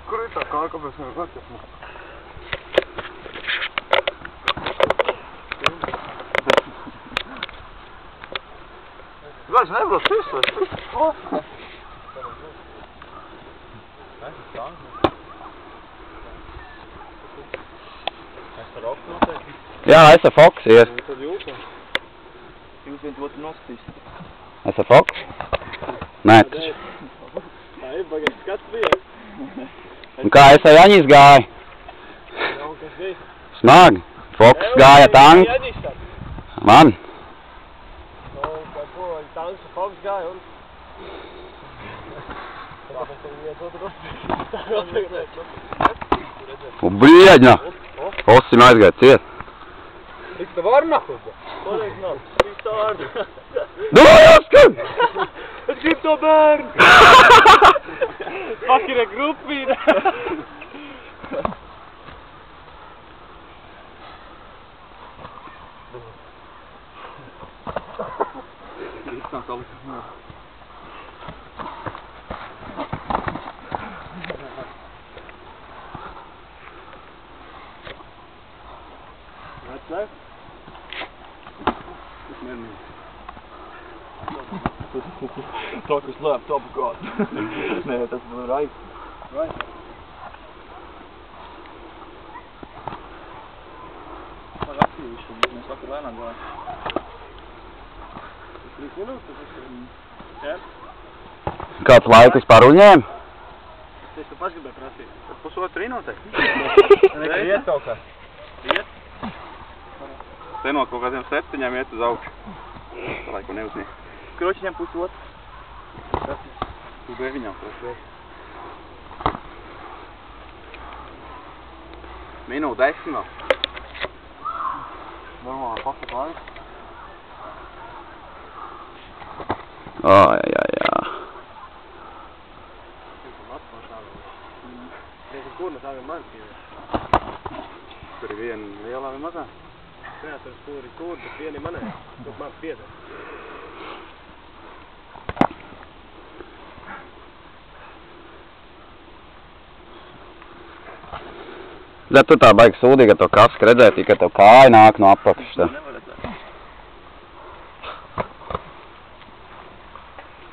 Kur ir tā kā, kāpēc nevar atķert? Gājis nebrauc izslēst. Jā, es ar Fox ies. Jūs viens otru noskatīs. Es ar Fox? Nē, taču. Tā ir bagāts skats bija. Un kā es ar Jaņis gāju? Smagi. Fox gāja tanks. Man? Tanks un Fox gāja un... Un brieģņa. Osim aizgāja ciet. Cik tu vari nahuda? Kolēģi nav. Cik tā vārdu? Dojaskan! Es gribu to bērnu! Fakira grupīna! Vecais? Tas miermīgi. Talk is left, top of God. Nē, tas būs right. Right. Var aktīvišķi, mēs vakar lēnām gāju. 3 minūtes, tas ir... Jā? Kāds laikus par uņēm? Es tu paši gribēju prasīt. Tad pusotru minūtē. Nekā iet kaut kā. Iet? Te no kaut kādiem 7 iet uz augšu. Tā laiku neuznie. Kročiņam pusotru. Tu beļ viņam proši. Minūte 10 vēl. Normāli pasaka laiku. Jā. Kur no tādiem man pievēr? Tur ir viena lielā vai mazā? Jā, tur ir kur, bet viena ir manē. Tur man pieder. Bet tu tā baigi sūdīgi, ka to kasku redzēt, ka tev kāja nāk no apakšas. Nevar redzēt.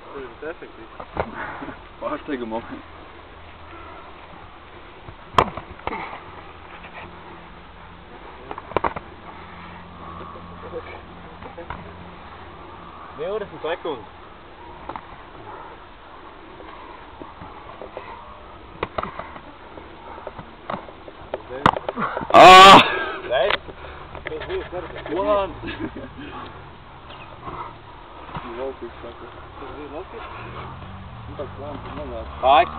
Tur ir efektīvi. Pārsteiga momenti. Sekundes. Tas bija plāns. Laukis, saka. Tas bija laukis? Nu, tāds plāns ir mazāk. Laiks.